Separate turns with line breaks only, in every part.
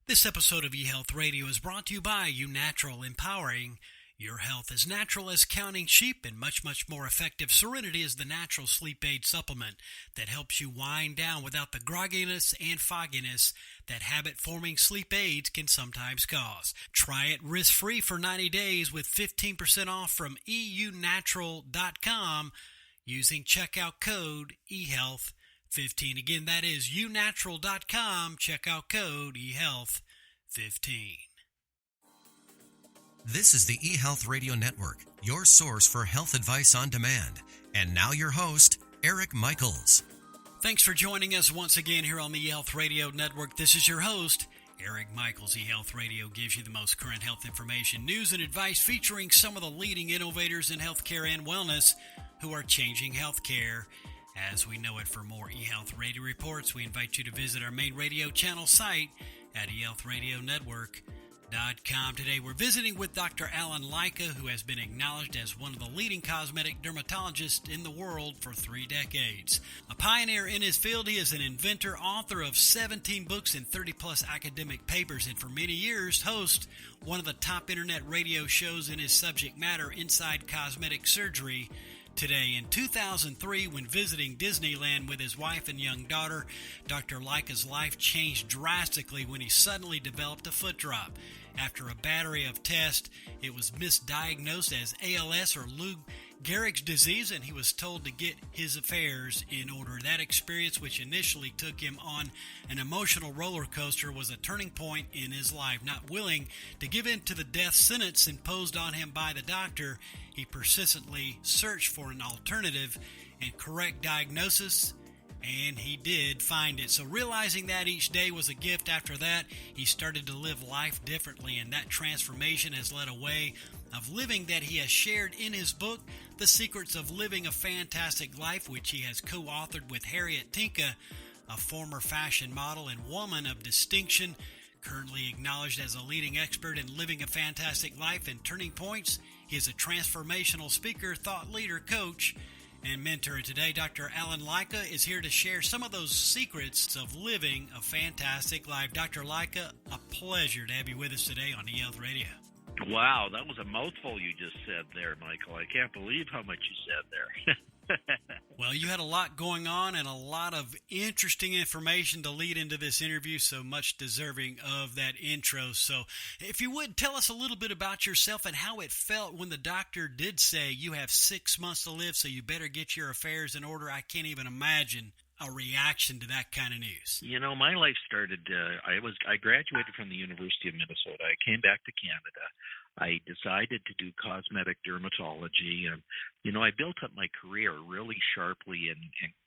This episode of eHealth Radio is brought to you by uNatural, empowering your health as natural as counting sheep and much, much more effective. Serenity is the natural sleep aid supplement that helps you wind down without the grogginess and fogginess that habit-forming sleep aids can sometimes cause. Try it risk-free for 90 days with 15% off from eUnatural.com using checkout code eHealth15. Again, that is uNatural.com, checkout code eHealth15.
This is the eHealth Radio Network, your source for health advice on demand. And now your host, Eric Michaels.
Thanks for joining us once again here on the eHealth Radio Network. This is your host, Eric Michaels. eHealth Radio gives you the most current health information, news, and advice featuring some of the leading innovators in healthcare and wellness who are changing healthcare as we know it. For more eHealth Radio reports, we invite you to visit our main radio channel site at eHealthRadioNetwork.com. Today we're visiting with Dr. Alan Lycka, who has been acknowledged as one of the leading cosmetic dermatologists in the world for 3 decades. A pioneer in his field, he is an inventor, author of 17 books and 30-plus academic papers, and for many years host one of the top internet radio shows in his subject matter, Inside Cosmetic Surgery Today. In 2003, when visiting Disneyland with his wife and young daughter, Dr. Lycka's life changed drastically when he suddenly developed a foot drop. After a battery of tests, it was misdiagnosed as ALS or Lou Gehrig's disease, and he was told to get his affairs in order. That experience, which initially took him on an emotional roller coaster, was a turning point in his life. Not willing to give in to the death sentence imposed on him by the doctor, he persistently searched for an alternative and correct diagnosis, and he did find it. So realizing that each day was a gift, after that, he started to live life differently, and that transformation has led a way of living that he has shared in his book, The Secrets of Living a Fantastic Life, which he has co-authored with Harriet Tinka, a former fashion model and woman of distinction, currently acknowledged as a leading expert in living a fantastic life and turning points. He is a transformational speaker, thought leader, coach, and mentor. And today, Dr. Alan Lycka is here to share some of those secrets of living a fantastic life. Dr. Lycka, a pleasure to have you with us today on eHealth Radio.
Wow, that was a mouthful you just said there, Michael. I can't believe how much you said there.
Well, you had a lot going on and a lot of interesting information to lead into this interview, so much deserving of that intro. So if you would, tell us a little bit about yourself and how it felt when the doctor did say you have 6 months to live, so you better get your affairs in order. I can't even imagine a reaction to that kind of news.
You know, my life started, I graduated from the University of Minnesota. I came back to Canada. I decided to do cosmetic dermatology, and, I built up my career really sharply and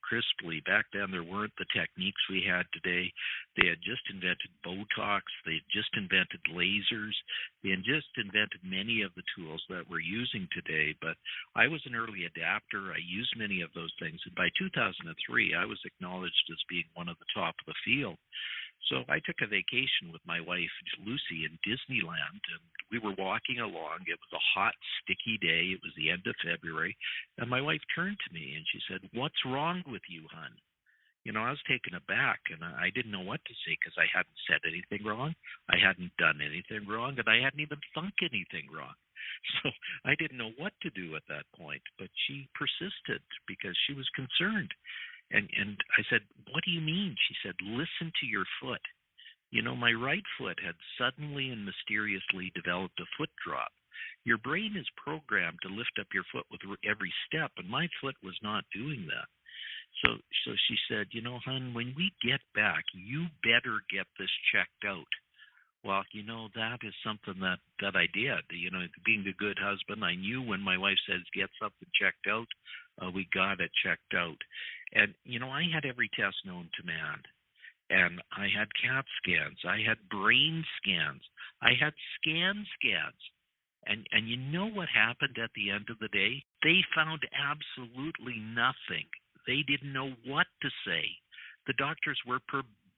crisply. Back then, there weren't the techniques we had today. They had just invented Botox. They had just invented lasers. They had just invented many of the tools that we're using today. But I was an early adapter. I used many of those things. And by 2003, I was acknowledged as being one of the top of the field. So I took a vacation with my wife, Lucy, in Disneyland, and we were walking along. It was a hot, sticky day. It was the end of February, and my wife turned to me, and she said, "What's wrong with you, hon?" I was taken aback, and I didn't know what to say because I hadn't said anything wrong. I hadn't done anything wrong, and I hadn't even thunk anything wrong. So I didn't know what to do at that point, but she persisted because she was concerned. And I said, "What do you mean?" She said, "Listen to your foot." My right foot had suddenly and mysteriously developed a foot drop. Your brain is programmed to lift up your foot with every step, and my foot was not doing that. So she said, "Hon, when we get back, you better get this checked out." Well, that is something that I did. Being a good husband, I knew when my wife says get something checked out, we got it checked out. And, I had every test known to man. And I had CAT scans. I had brain scans. I had scans. And you know what happened at the end of the day? They found absolutely nothing. They didn't know what to say. The doctors were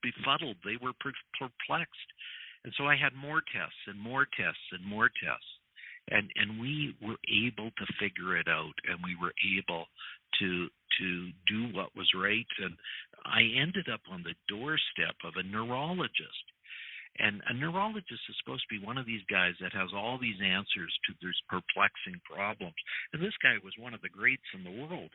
befuddled. They were perplexed. And so I had more tests and more tests and more tests. And we were able to figure it out, and we were able to do what was right. And I ended up on the doorstep of a neurologist. And a neurologist is supposed to be one of these guys that has all these answers to these perplexing problems. And this guy was one of the greats in the world.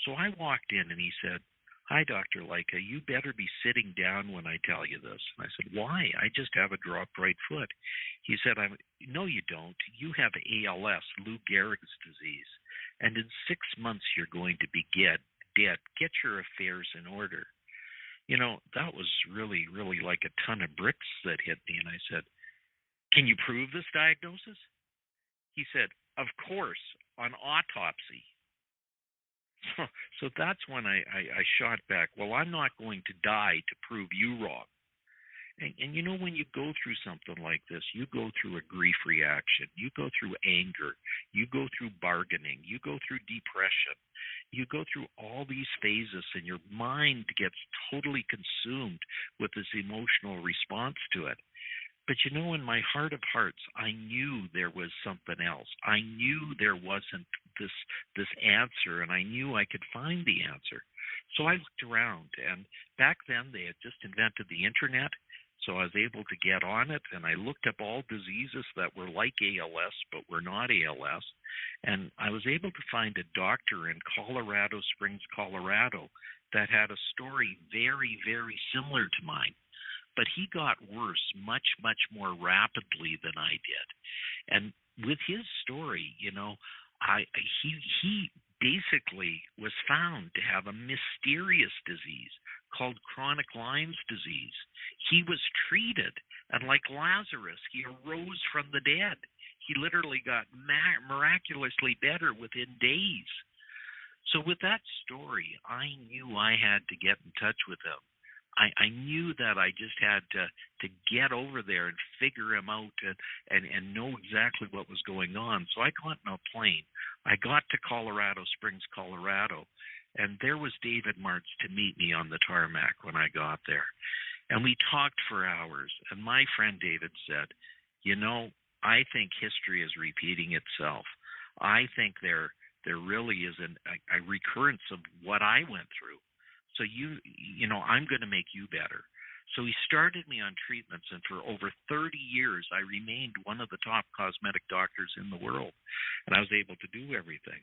So I walked in and he said, "Hi, Dr. Lycka, you better be sitting down when I tell you this." And I said, "Why? I just have a dropped right foot." He said, "No, you don't. You have ALS, Lou Gehrig's disease. And in 6 months, you're going to be dead. Get your affairs in order." That was really, really like a ton of bricks that hit me. And I said, "Can you prove this diagnosis?" He said, "Of course, on autopsy." So that's when I shot back. Well, I'm not going to die to prove you wrong. And when you go through something like this, you go through a grief reaction, you go through anger, you go through bargaining, you go through depression, you go through all these phases, and your mind gets totally consumed with this emotional response to it. But in my heart of hearts, I knew there was something else. I knew there wasn't this answer, and I knew I could find the answer. So I looked around, and back then they had just invented the internet. So I was able to get on it, and I looked up all diseases that were like ALS but were not ALS. And I was able to find a doctor in Colorado Springs, Colorado, that had a story very, very similar to mine. But he got worse much, much more rapidly than I did. And with his story, he basically was found to have a mysterious disease called chronic Lyme's disease. He was treated, and like Lazarus, he arose from the dead. He literally got miraculously better within days. So with that story, I knew I had to get in touch with him. I knew that I just had to get over there and figure him out and know exactly what was going on. So I got in a plane. I got to Colorado Springs, Colorado, and there was David Martz to meet me on the tarmac when I got there. And we talked for hours. And my friend David said, I think history is repeating itself. I think there really is a recurrence of what I went through. So I'm going to make you better. So he started me on treatments, and for over 30 years, I remained one of the top cosmetic doctors in the world, and I was able to do everything.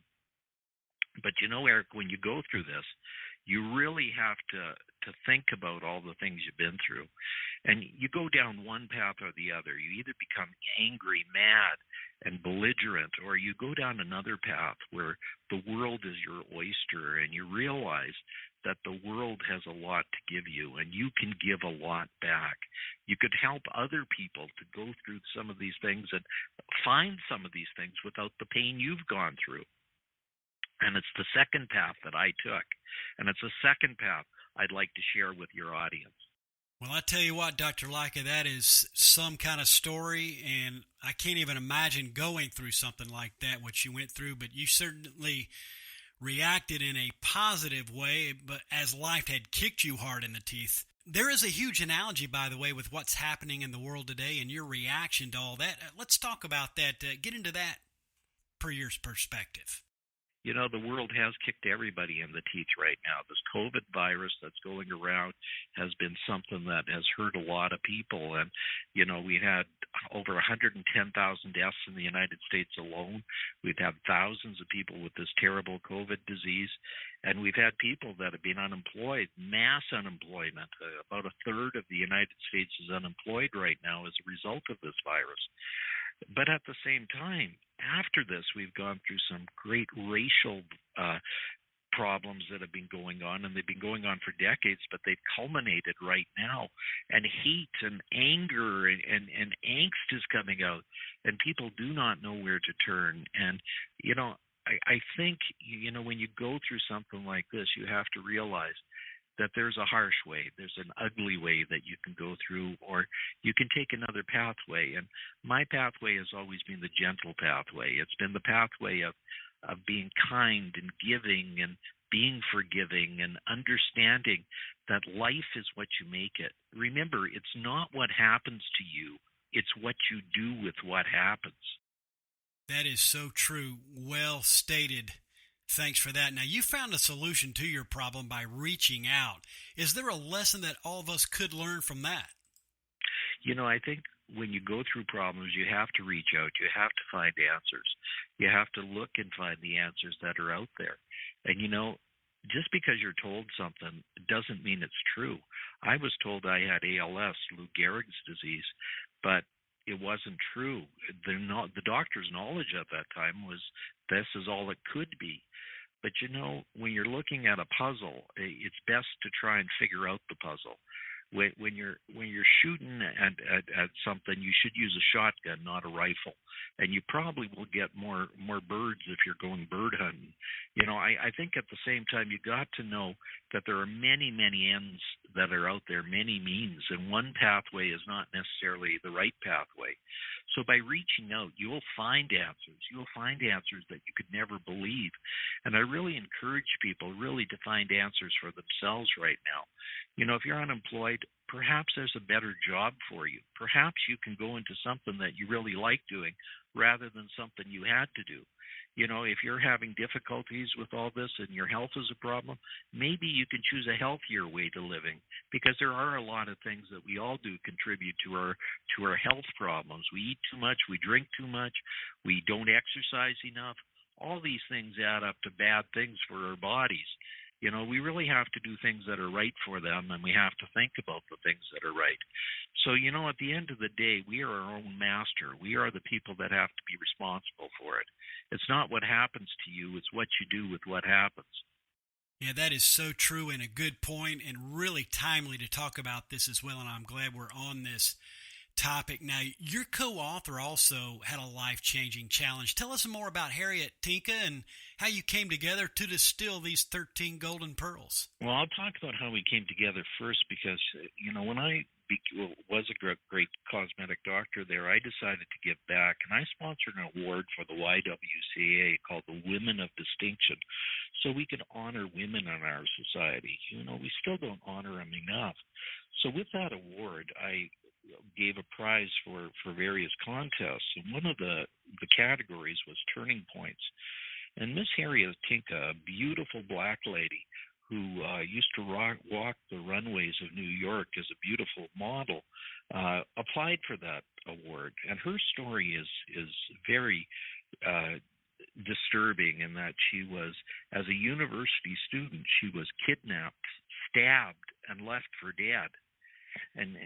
But Eric, when you go through this, you really have to think about all the things you've been through. And you go down one path or the other. You either become angry, mad, and belligerent, or you go down another path where the world is your oyster, and you realize that the world has a lot to give you, and you can give a lot back. You could help other people to go through some of these things and find some of these things without the pain you've gone through. And it's the second path that I took, and it's a second path I'd like to share with your audience.
Well, I tell you what, Dr. Lycka, that is some kind of story, and I can't even imagine going through something like that, what you went through, but you certainly reacted in a positive way, but as life had kicked you hard in the teeth. There is a huge analogy, by the way, with what's happening in the world today and your reaction to all that. Let's talk about that. Get into that per your perspective.
The world has kicked everybody in the teeth right now. This COVID virus that's going around has been something that has hurt a lot of people. And, we had over 110,000 deaths in the United States alone. We've had thousands of people with this terrible COVID disease. And we've had people that have been unemployed, mass unemployment. About a third of the United States is unemployed right now as a result of this virus. But at the same time, after this, we've gone through some great racial problems that have been going on, and they've been going on for decades, but they've culminated right now. And hate and anger and angst is coming out, and people do not know where to turn. And, I think, when you go through something like this, you have to realize that there's a harsh way, there's an ugly way that you can go through, or you can take another pathway. And my pathway has always been the gentle pathway. It's been the pathway of being kind and giving and being forgiving and understanding that life is what you make it. Remember, it's not what happens to you, it's what you do with what happens.
That is so true. Well stated. Thanks for that. Now, you found a solution to your problem by reaching out. Is there a lesson that all of us could learn from that?
I think when you go through problems, you have to reach out. You have to find answers. You have to look and find the answers that are out there. And, just because you're told something doesn't mean it's true. I was told I had ALS, Lou Gehrig's disease, but it wasn't true. The doctor's knowledge at that time was this is all it could be. But when you're looking at a puzzle, it's best to try and figure out the puzzle. When you're shooting at something, you should use a shotgun, not a rifle, and you probably will get more birds if you're going bird hunting. I think at the same time you got to know that there are many ends that are out there, many means, and one pathway is not necessarily the right pathway. So by reaching out, you'll find answers. You'll find answers that you could never believe. And I really encourage people really to find answers for themselves right now. If you're unemployed, perhaps there's a better job for you. Perhaps you can go into something that you really like doing rather than something you had to do. If you're having difficulties with all this and your health is a problem, maybe you can choose a healthier way to living, because there are a lot of things that we all do contribute to our health problems. We eat too much, we drink too much, we don't exercise enough. All these things add up to bad things for our bodies. We really have to do things that are right for them, and we have to think about the things that are right. So, at the end of the day, we are our own master. We are the people that have to be responsible for it. It's not what happens to you, it's what you do with what happens.
Yeah, that is so true and a good point, and really timely to talk about this as well, and I'm glad we're on this topic. Now, your co-author also had a life-changing challenge. Tell us more about Harriet Tinka and how you came together to distill these 13 golden pearls.
Well, I'll talk about how we came together first because, when I was a great cosmetic doctor there, I decided to give back, and I sponsored an award for the YWCA called the Women of Distinction, so we could honor women in our society. We still don't honor them enough. So with that award, I gave a prize for various contests, and one of the categories was turning points. And Miss Harriet Tinka, a beautiful black lady who used to walk the runways of New York as a beautiful model, applied for that award. And her story is very disturbing in that she was, as a university student, she was kidnapped, stabbed, and left for dead. And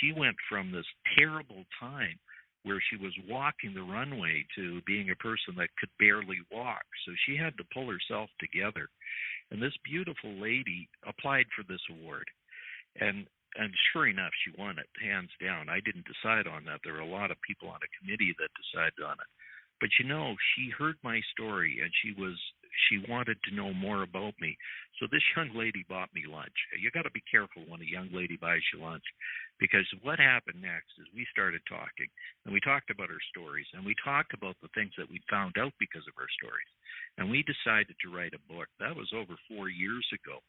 she went from this terrible time where she was walking the runway to being a person that could barely walk. So she had to pull herself together. And this beautiful lady applied for this award. And sure enough, she won it, hands down. I didn't decide on that. There were a lot of people on a committee that decided on it. But she heard my story, and she wanted to know more about me. So this young lady bought me lunch. You got to be careful when a young lady buys you lunch, because what happened next is we started talking, and we talked about our stories, and we talked about the things that we found out because of our stories. And we decided to write a book. That was over 4 years ago.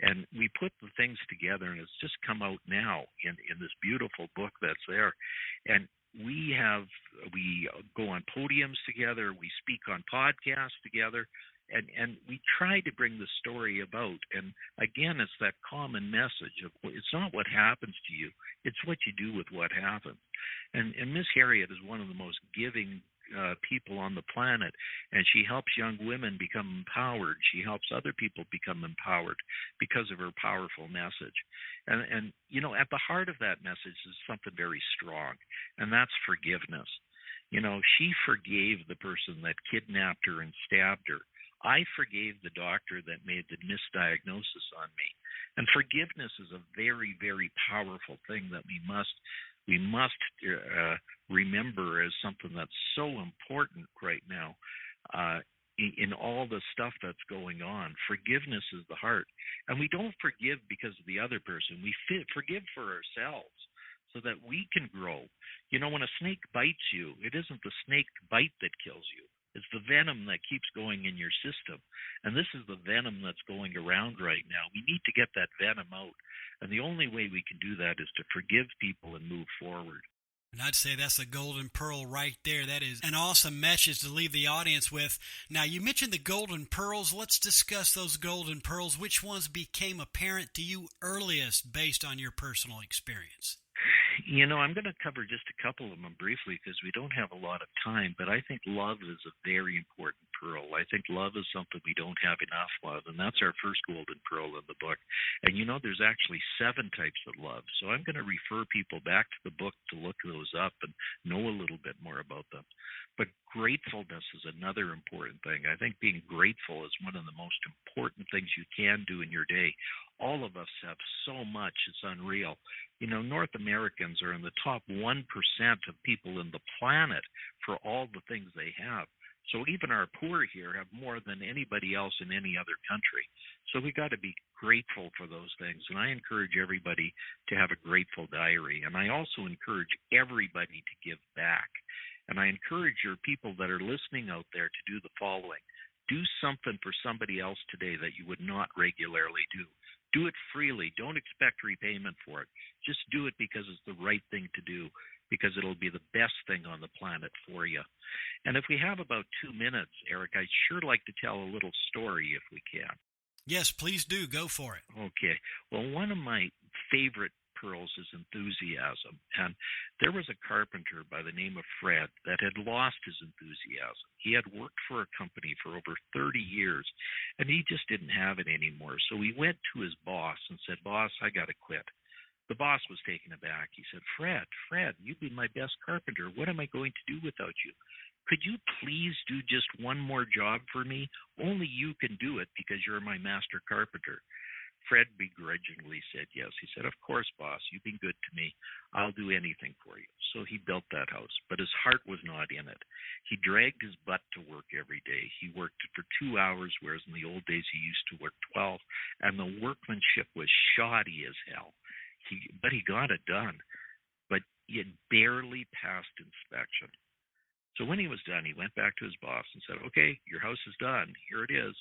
And we put the things together, and it's just come out now in this beautiful book that's there. And we go on podiums together, we speak on podcasts together, and we try to bring the story about. And again, it's that common message of it's not what happens to you, it's what you do with what happens. And Miss Harriet is one of the most giving people on the planet, and she helps young women become empowered. She helps other people become empowered because of her powerful message. And at the heart of that message is something very strong, and that's forgiveness. She forgave the person that kidnapped her and stabbed her. I forgave the doctor that made the misdiagnosis on me. And forgiveness is a very, very powerful thing that we must remember as something that's so important right now in all the stuff that's going on. Forgiveness is the heart. And we don't forgive because of the other person. We forgive for ourselves so that we can grow. When a snake bites you, it isn't the snake bite that kills you. It's the venom that keeps going in your system. And this is the venom that's going around right now. We need to get that venom out. And the only way we can do that is to forgive people and move forward.
And I'd say that's a golden pearl right there. That is an awesome message to leave the audience with. Now, you mentioned the golden pearls. Let's discuss those golden pearls. Which ones became apparent to you earliest based on your personal experience?
I'm going to cover just a couple of them briefly because we don't have a lot of time, but I think love is a very important pearl. I think love is something we don't have enough of, and that's our first golden pearl in the book. And there's actually 7 types of love. So I'm going to refer people back to the book to look those up and know a little bit more about them. But gratefulness is another important thing. I think being grateful is one of the most important things you can do in your day. All of us have so much, it's unreal. North Americans are in the top 1% of people in the planet for all the things they have. So even our poor here have more than anybody else in any other country. So we got to be grateful for those things. And I encourage everybody to have a grateful diary. And I also encourage everybody to give back. And I encourage your people that are listening out there to do the following. Do something for somebody else today that you would not regularly do. Do it freely. Don't expect repayment for it. Just do it because it's the right thing to do, because it'll be the best thing on the planet for you. And if we have about 2 minutes, Eric, I'd sure like to tell a little story if we can.
Yes, please do. Go for it.
Okay. Well, one of my favorite pearls is enthusiasm. And there was a carpenter by the name of Fred that had lost his enthusiasm. He had worked for a company for over 30 years, and he just didn't have it anymore. So he went to his boss and said, "Boss, I got to quit." The boss was taken aback. He said, Fred, you've been my best carpenter. What am I going to do without you? Could you please do just one more job for me? Only you can do it because you're my master carpenter. Fred begrudgingly said yes. He said, "Of course, boss. You've been good to me. I'll do anything for you." So he built that house, but his heart was not in it. He dragged his butt to work every day. He worked for 2 hours, whereas in the old days he used to work 12, and the workmanship was shoddy as hell. But he got it done, but it barely passed inspection. So when he was done, he went back to his boss and said, "Okay, your house is done. Here it is."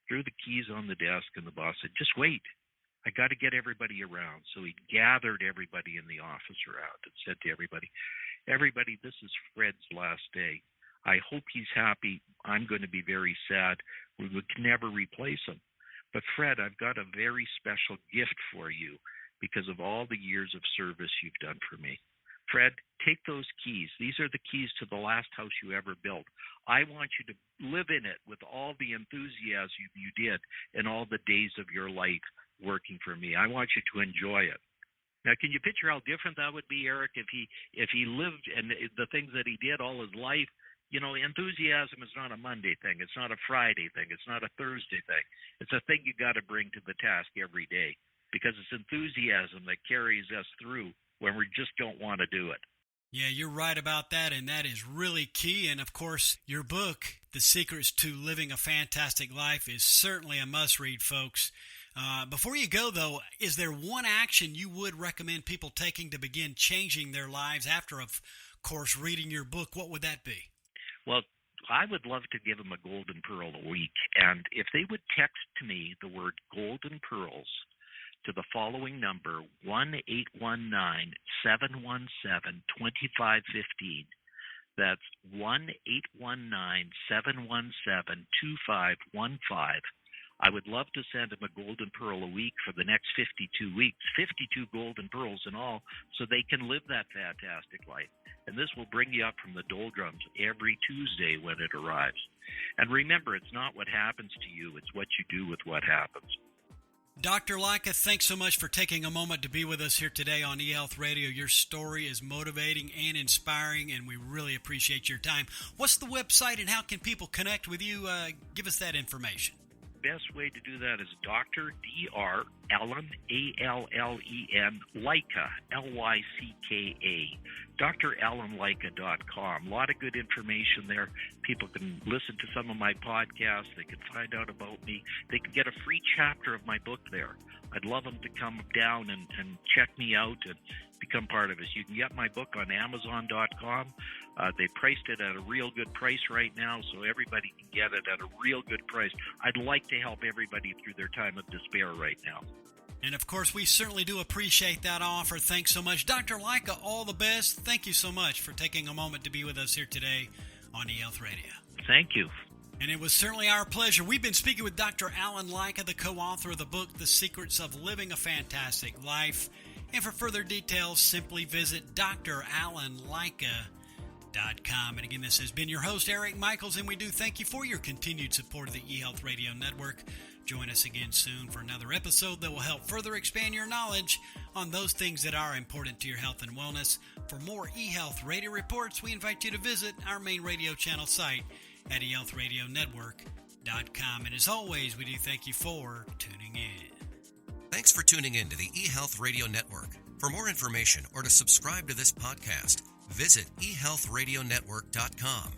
Threw the keys on the desk, and the boss said, "Just wait. I got to get everybody around." So he gathered everybody in the office around and said to everybody, "This is Fred's last day. I hope he's happy. I'm going to be very sad. We would never replace him. But Fred, I've got a very special gift for you because of all the years of service you've done for me. Fred, take those keys. These are the keys to the last house you ever built. I want you to live in it with all the enthusiasm you did in all the days of your life working for me. I want you to enjoy it." Now, can you picture how different that would be, Eric, if he lived and the things that he did all his life? Enthusiasm is not a Monday thing. It's not a Friday thing. It's not a Thursday thing. It's a thing you got to bring to the task every day, because it's enthusiasm that carries us through when we just don't want to do it.
Yeah, you're right about that, and that is really key. And, of course, your book, The Secrets to Living a Fantastic Life, is certainly a must-read, folks. Before you go, though, is there one action you would recommend people taking to begin changing their lives after, of course, reading your book? What would that be?
Well, I would love to give them a golden pearl a week. And if they would text to me the word golden pearls to the following number, 1-819-717-2515. That's 1-819-717-2515. I would love to send them a golden pearl a week for the next 52 weeks, 52 golden pearls in all, so they can live that fantastic life. And this will bring you up from the doldrums every Tuesday when it arrives. And remember, it's not what happens to you, it's what you do with what happens.
Dr. Lycka, thanks so much for taking a moment to be with us here today on eHealth Radio. Your story is motivating and inspiring, and we really appreciate your time. What's the website, and how can people connect with you? Give us that information.
Best way to do that is Dr. Dr. Allen, Allen, Lycka, Lycka, drallenlycka.com. A lot of good information there. People can listen to some of my podcasts. They can find out about me. They can get a free chapter of my book there. I'd love them to come down and check me out and become part of it. You can get my book on Amazon.com. They priced it at a real good price right now, so everybody can get it at a real good price. I'd like to help everybody through their time of despair right now.
And, of course, we certainly do appreciate that offer. Thanks so much. Dr. Lycka, all the best. Thank you so much for taking a moment to be with us here today on eHealth Radio.
Thank you.
And it was certainly our pleasure. We've been speaking with Dr. Allen Lycka, the co-author of the book, The Secrets of Living a Fantastic Life. And for further details, simply visit dralanlycka.com. And again, this has been your host, Eric Michaels, and we do thank you for your continued support of the eHealth Radio Network. Join us again soon for another episode that will help further expand your knowledge on those things that are important to your health and wellness. For more eHealth Radio reports, we invite you to visit our main radio channel site at eHealthRadioNetwork.com. And as always, we do thank you for tuning in.
Thanks for tuning in to the eHealth Radio Network. For more information or to subscribe to this podcast, visit eHealthRadioNetwork.com.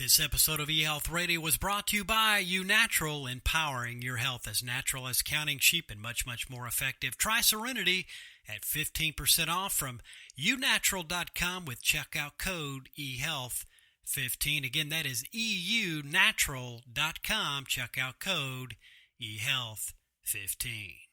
This episode of eHealth Radio was brought to you by uNatural, empowering your health as natural as counting sheep and much, much more effective. Try Serenity at 15% off from uNatural.com with checkout code eHealth15. Again, that is eUNatural.com, checkout code eHealth15.